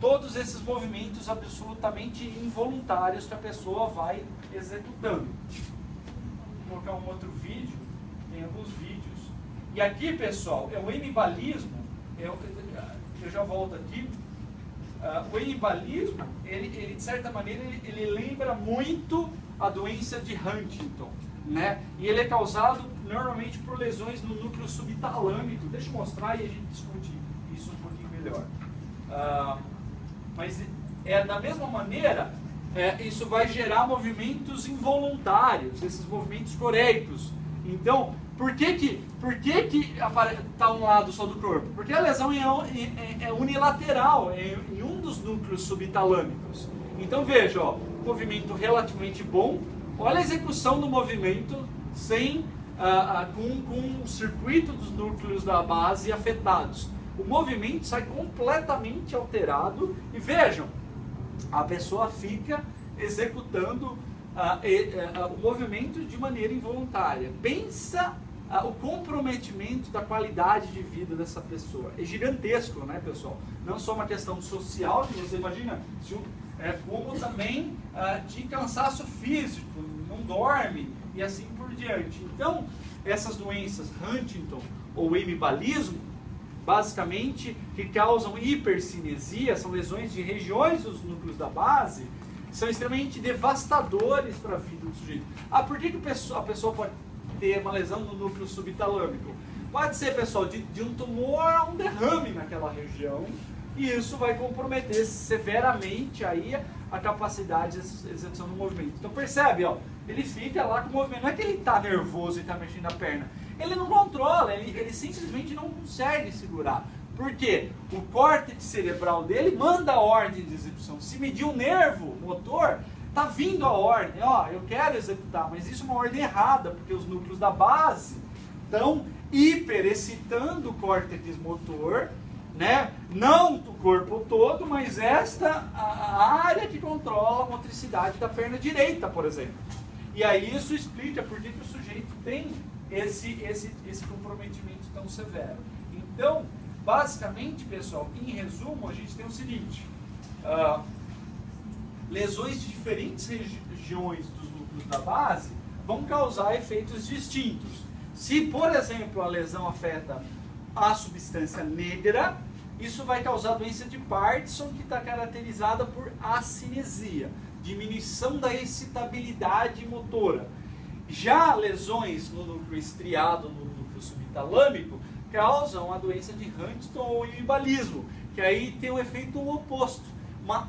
todos esses movimentos absolutamente involuntários que a pessoa vai executando. Vou colocar um outro vídeo, tem alguns vídeos. E aqui, pessoal, é o hemibalismo, eu já volto aqui. O hemibalismo, ele de certa maneira, ele lembra muito a doença de Huntington, né? E ele é causado normalmente por lesões no núcleo subtalâmico. Deixa eu mostrar e a gente discute isso um pouquinho melhor. Mas da mesma maneira, isso vai gerar movimentos involuntários, esses movimentos coreicos. Então, por que está um lado só do corpo? Porque a lesão é unilateral, é em um dos núcleos subtalâmicos. Então veja, ó, movimento relativamente bom. Olha a execução do movimento com o circuito dos núcleos da base afetados. O movimento sai completamente alterado e vejam, a pessoa fica executando o movimento de maneira involuntária. Pensa o comprometimento da qualidade de vida dessa pessoa. É gigantesco, né, pessoal? Não só uma questão social, que você imagina, como também de cansaço físico, não dorme e assim por diante. Então, essas doenças Huntington ou hemibalismo, basicamente, que causam hipercinesia, são lesões de regiões dos núcleos da base, são extremamente devastadores para a vida do sujeito. Por que a pessoa pode ter uma lesão no núcleo subtalâmico? Pode ser, pessoal, de um tumor a um derrame naquela região, e isso vai comprometer severamente aí a capacidade de execução do movimento. Então percebe, ó, ele fica lá com o movimento, não é que ele está nervoso e está mexendo a perna, ele não controla, ele simplesmente não consegue segurar. Por quê? O córtex cerebral dele manda a ordem de execução. Se medir o nervo motor, está vindo a ordem, ó, eu quero executar, mas isso é uma ordem errada, porque os núcleos da base estão hiperexcitando o córtex motor, né? Não o corpo todo, mas a área que controla a motricidade da perna direita, por exemplo. E aí isso explica por que o sujeito tem esse comprometimento tão severo. Então, basicamente, pessoal, em resumo, a gente tem o seguinte: lesões de diferentes regiões dos núcleos da base vão causar efeitos distintos. Se, por exemplo, a lesão afeta a substância negra, isso vai causar doença de Parkinson, que está caracterizada por acinesia, diminuição da excitabilidade motora. Já lesões no núcleo estriado, no núcleo subtalâmico, causam a doença de Huntington ou hemibalismo, que aí tem um efeito oposto, uma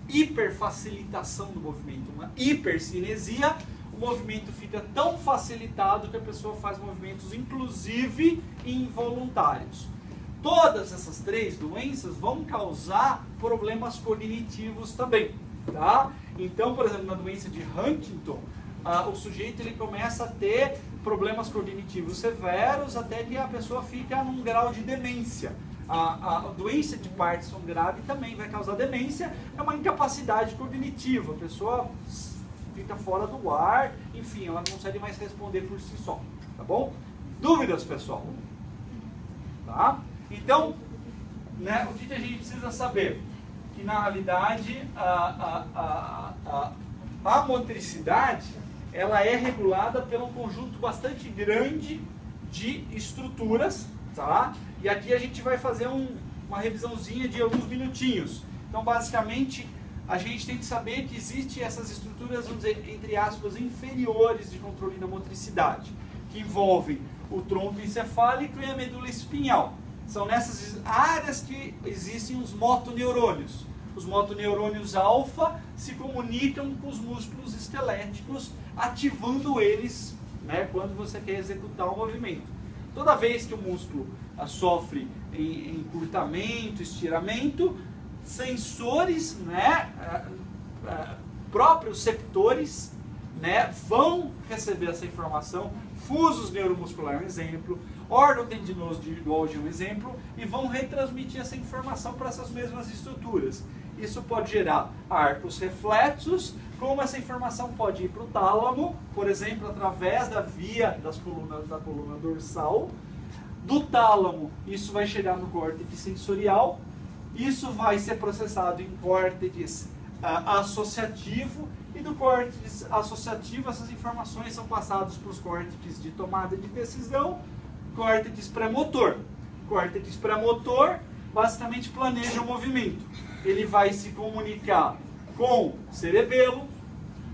hiperfacilitação do movimento, uma hipercinesia. O movimento fica tão facilitado que a pessoa faz movimentos, inclusive involuntários. Todas essas três doenças vão causar problemas cognitivos também, tá? Então, por exemplo, na doença de Huntington, o sujeito ele começa a ter problemas cognitivos severos até que a pessoa fica num grau de demência. A doença de Parkinson grave também vai causar demência, é uma incapacidade cognitiva, a pessoa fica fora do ar, enfim, ela não consegue mais responder por si só, tá bom? Dúvidas, pessoal? Tá? Então, né, o que a gente precisa saber? Que na realidade a motricidade ela é regulada por um conjunto bastante grande de estruturas, tá? E aqui a gente vai fazer uma revisãozinha de alguns minutinhos. Então, basicamente, a gente tem que saber que existem essas estruturas, vamos dizer, entre aspas, inferiores de controle da motricidade, que envolvem o tronco encefálico e a medula espinhal. São nessas áreas que existem os motoneurônios. Os motoneurônios alfa se comunicam com os músculos esqueléticos, ativando eles, né, quando você quer executar um movimento. Toda vez que o músculo sofre encurtamento, estiramento, sensores, né, proprioceptores, né, vão receber essa informação, fusos neuromuscular, um exemplo, órgão tendinoso de Golgi, um exemplo, e vão retransmitir essa informação para essas mesmas estruturas. Isso pode gerar arcos reflexos, como essa informação pode ir para o tálamo, por exemplo, através da via da coluna dorsal. Do tálamo, isso vai chegar no córtex sensorial, Isso vai ser processado em córtex associativo, e do córtex associativo essas informações são passadas para os córtex de tomada de decisão, córtex pré-motor. Córtex pré-motor basicamente planeja o movimento. Ele vai se comunicar com cerebelo,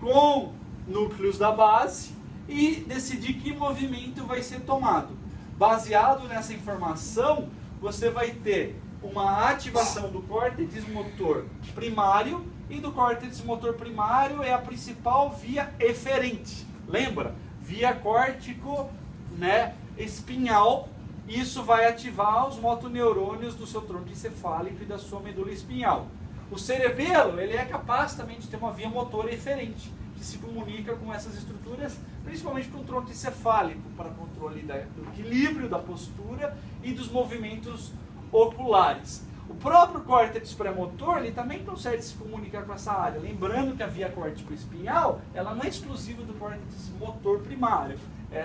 com núcleos da base e decidir que movimento vai ser tomado. Baseado nessa informação, você vai ter uma ativação do córtex motor primário, e do córtex motor primário é a principal via eferente. Lembra? Via córtico, né, espinhal. Isso vai ativar os motoneurônios do seu tronco encefálico e da sua medula espinhal. O cerebelo, ele é capaz também de ter uma via motora eferente, que se comunica com essas estruturas, principalmente com o tronco encefálico, para controle do equilíbrio, da postura e dos movimentos oculares. O próprio córtex pré-motor, ele também consegue se comunicar com essa área. Lembrando que a via córtico-espinhal, ela não é exclusiva do córtex motor primário.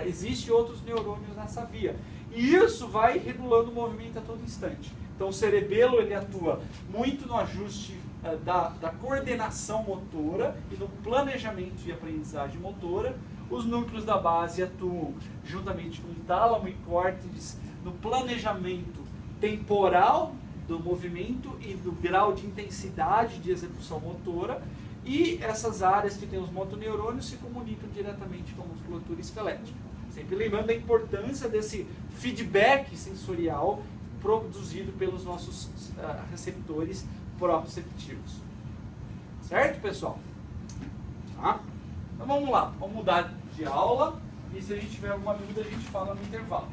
Existem outros neurônios nessa via. E isso vai regulando o movimento a todo instante. Então o cerebelo, ele atua muito no ajuste da coordenação motora e no planejamento e aprendizagem motora. Os núcleos da base atuam juntamente com o tálamo e córtex no planejamento temporal do movimento e do grau de intensidade de execução motora, e essas áreas que têm os motoneurônios se comunicam diretamente com a musculatura esquelética. Sempre lembrando da importância desse feedback sensorial produzido pelos nossos receptores proprioceptivos. Certo, pessoal? Tá? Então vamos lá, vamos mudar de aula, e se a gente tiver alguma dúvida a gente fala no intervalo.